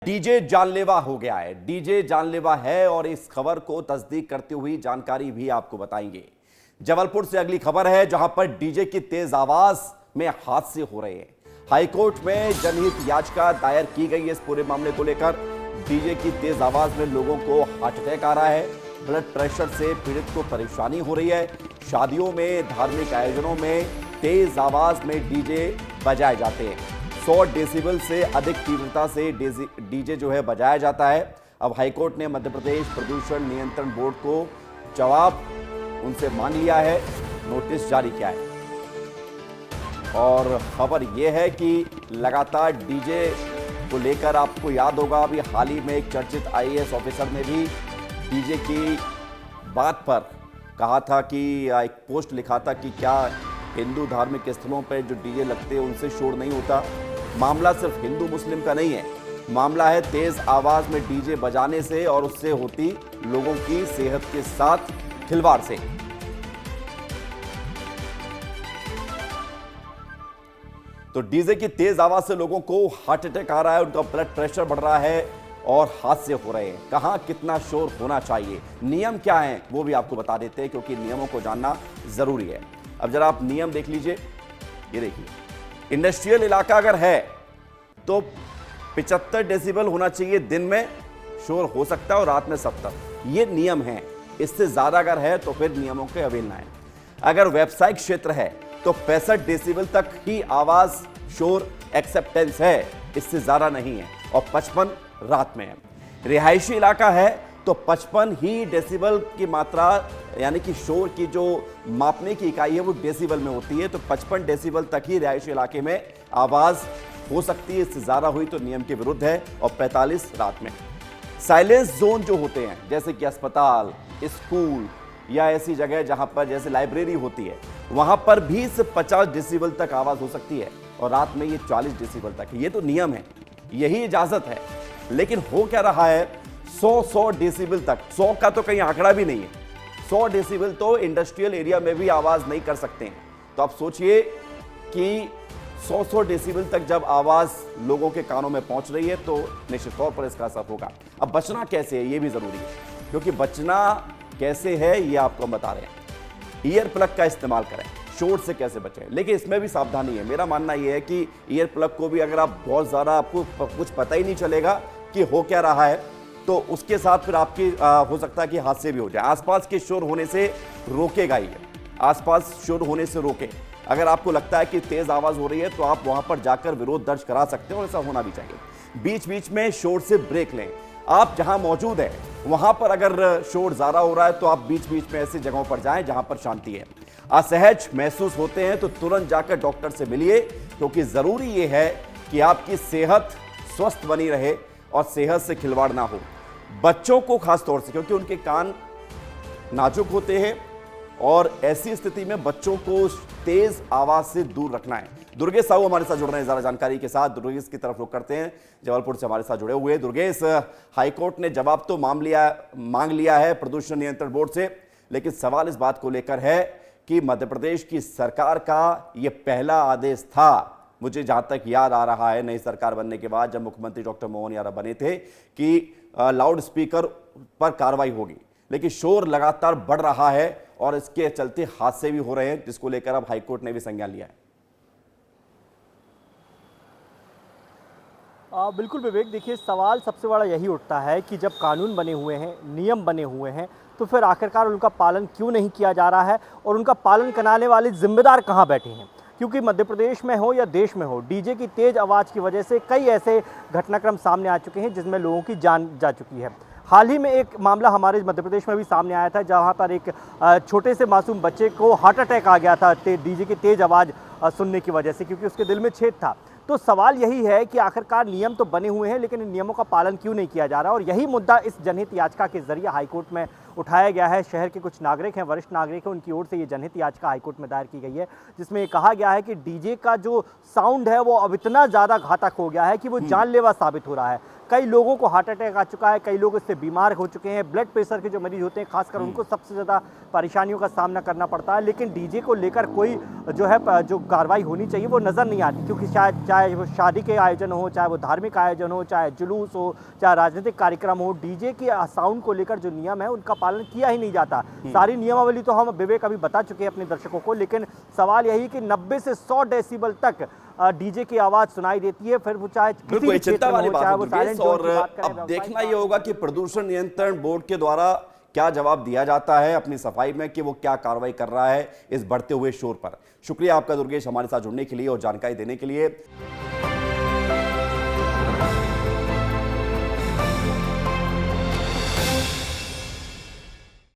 DJ जानलेवा हो गया है। डीजे जानलेवा है और इस खबर को तस्दीक करती हुई जानकारी भी आपको बताएंगे। जबलपुर से अगली खबर है, जहां पर डीजे की तेज आवाज में हादसे हो रहे हैं। हाईकोर्ट में जनहित याचिका दायर की गई है इस पूरे मामले को लेकर। डीजे की तेज आवाज में लोगों को हार्ट अटैक आ रहा है, ब्लड प्रेशर से पीड़ित को परेशानी हो रही है। शादियों में, धार्मिक आयोजनों में तेज आवाज में डीजे बजाए जाते हैं। 100 डेसिबल से अधिक तीव्रता से डीजे जो है बजाया जाता है। अब हाईकोर्ट ने मध्य प्रदेश प्रदूषण नियंत्रण बोर्ड को जवाब उनसे मांग लिया है, नोटिस जारी किया है। और खबर यह है कि लगातार डीजे को लेकर आपको याद होगा, अभी हाल ही में एक चर्चित आईएएस ऑफिसर ने भी डीजे की बात पर कहा था कि एक पोस्ट लिखा था कि क्या हिंदू धार्मिक स्थलों पर जो डीजे लगते हैं उनसे शोर नहीं होता। मामला सिर्फ हिंदू मुस्लिम का नहीं है, मामला है तेज आवाज में डीजे बजाने से और उससे होती लोगों की सेहत के साथ खिलवाड़ से। तो डीजे की तेज आवाज से लोगों को हार्ट अटैक आ रहा है, उनका ब्लड प्रेशर बढ़ रहा है और हादसे हो रहे हैं। कहां कितना शोर होना चाहिए, नियम क्या है, वो भी आपको बता देते हैं, क्योंकि नियमों को जानना जरूरी है। अब जरा आप नियम देख लीजिए। ये देखिए, इंडस्ट्रियल इलाका अगर है तो 75 डेसिबल होना चाहिए, दिन में शोर हो सकता है और रात में 70। ये नियम है। इससे ज्यादा अगर है तो फिर नियमों के अवहेलना है। अगर व्यावसायिक क्षेत्र है तो 65 डेसिबल तक ही आवाज शोर एक्सेप्टेंस है, इससे ज्यादा नहीं है, और 55 रात में है। रिहायशी इलाका है तो 55 ही डेसिबल की मात्रा, यानी कि शोर की जो मापने की इकाई है वो डेसिबल में होती है। तो 55 डेसिबल तक ही रिहायशी इलाके में आवाज हो सकती है, इससे ज्यादा हुई तो नियम के विरुद्ध है। और 45 रात में। साइलेंस जोन जो होते हैं, जैसे कि अस्पताल, स्कूल या ऐसी जगह जहां पर जैसे लाइब्रेरी होती है, वहां पर भी सिर्फ 50 डेसिबल तक आवाज हो सकती है और रात में ये 40 डेसिबल तक। ये तो नियम है, यही इजाजत है। लेकिन हो क्या रहा है, 100 डेसिबल तक, 100 का तो कहीं आंकड़ा भी नहीं है, 100 डेसिबल तो इंडस्ट्रियल एरिया में भी आवाज नहीं कर सकते हैं। तो आप सोचिए कि 100 डेसिबल तक जब आवाज लोगों के कानों में पहुंच रही है तो निश्चित तौर पर इसका असर होगा। अब बचना कैसे है, ये भी जरूरी है, क्योंकि बचना कैसे है ये आपको हम बता रहे हैं। ईयर प्लग का इस्तेमाल करें, शोर से कैसे बचें, लेकिन इसमें भी सावधानी है। मेरा मानना यह है कि ईयर प्लग को भी अगर आप बहुत ज्यादा, आपको कुछ पता ही नहीं चलेगा कि हो क्या रहा है, तो उसके साथ फिर आपकी हो सकता है कि हादसे भी हो जाए। आसपास के शोर होने से रोकेगा ही, आसपास शोर होने से रोके। अगर आपको लगता है कि तेज आवाज हो रही है तो आप वहां पर जाकर विरोध दर्ज करा सकते हो, और ऐसा होना भी चाहिए। बीच बीच में शोर से ब्रेक लें। आप जहां मौजूद हैं वहां पर अगर शोर ज्यादा हो रहा है तो आप बीच बीच में ऐसी जगहों पर जाएं जहां पर शांति है। असहज महसूस होते हैं तो तुरंत जाकर डॉक्टर से मिलिए, क्योंकि जरूरी यह है कि आपकी सेहत स्वस्थ बनी रहे और सेहत से खिलवाड़ ना हो। बच्चों को खासतौर से, क्योंकि उनके कान नाजुक होते हैं और ऐसी स्थिति में बच्चों को तेज आवाज से दूर रखना है। दुर्गेश साहू हमारे साथ जुड़ रहे हैं ज्यादा जानकारी के साथ। दुर्गेश की तरफ रुख करते हैं, जबलपुर से हमारे साथ जुड़े हुए। दुर्गेश, हाईकोर्ट ने जवाब तो मांग लिया है प्रदूषण नियंत्रण बोर्ड से, लेकिन सवाल इस बात को लेकर है कि मध्य प्रदेश की सरकार का यह पहला आदेश था, मुझे जहां तक याद आ रहा है नई सरकार बनने के बाद, जब मुख्यमंत्री डॉक्टर मोहन यादव बने थे, कि लाउड स्पीकर पर कार्रवाई होगी। लेकिन शोर लगातार बढ़ रहा है और इसके चलते हादसे भी हो रहे हैं, जिसको लेकर अब हाईकोर्ट ने भी संज्ञान लिया है। बिल्कुल विवेक, देखिए सवाल सबसे बड़ा यही उठता है कि जब कानून बने हुए हैं, नियम बने हुए हैं, तो फिर आखिरकार उनका पालन क्यों नहीं किया जा रहा है और उनका पालन कराने वाले जिम्मेदार कहां बैठे हैं। क्योंकि मध्य प्रदेश में हो या देश में हो, डीजे की तेज आवाज़ की वजह से कई ऐसे घटनाक्रम सामने आ चुके हैं जिसमें लोगों की जान जा चुकी है। हाल ही में एक मामला हमारे मध्य प्रदेश में भी सामने आया था, जहां पर एक छोटे से मासूम बच्चे को हार्ट अटैक आ गया था डीजे की तेज आवाज़ सुनने की वजह से, क्योंकि उसके दिल में छेद था। तो सवाल यही है कि आखिरकार नियम तो बने हुए हैं, लेकिन इन नियमों का पालन क्यों नहीं किया जा रहा, और यही मुद्दा इस जनहित याचिका के जरिए हाईकोर्ट में उठाया गया है। शहर के कुछ नागरिक हैं, वरिष्ठ नागरिक हैं, उनकी ओर से ये जनहित याचिका हाईकोर्ट में दायर की गई है, जिसमें ये कहा गया है कि डीजे का जो साउंड है वो अब इतना ज़्यादा घातक हो गया है कि वो जानलेवा साबित हो रहा है। कई लोगों को हार्ट अटैक आ चुका है, कई लोग इससे बीमार हो चुके हैं। ब्लड प्रेशर के जो मरीज होते हैं खासकर उनको सबसे ज़्यादा परेशानियों का सामना करना पड़ता है। लेकिन डीजे को लेकर कोई जो है जो कार्रवाई होनी चाहिए वो नज़र नहीं आती, क्योंकि शायद चाहे वो शादी के आयोजन हो, चाहे वो धार्मिक आयोजन हो, चाहे जुलूस हो, चाहे राजनीतिक कार्यक्रम हो, डीजे की साउंड को लेकर जो नियम है उनका पालन किया ही नहीं जाता। सारी नियमावली तो हम विवेक अभी बता चुके हैं अपने दर्शकों को, लेकिन सवाल यही कि 90 से 100 डेसिबल तक डीजे की आवाज सुनाई देती है, फिर वो चाहे किसी भी चिंता वाली बात है दुर्गेश। और करें, अब देखना ये होगा कि प्रदूषण नियंत्रण बोर्ड के द्वारा क्या जवाब दिया जाता है अपनी सफाई में, कि वो क्या कार्रवाई कर रहा है इस बढ़ते हुए शोर पर। शुक्रिया आपका दुर्गेश, हमारे साथ जुड़ने के लिए और जानकारी देने के लिए।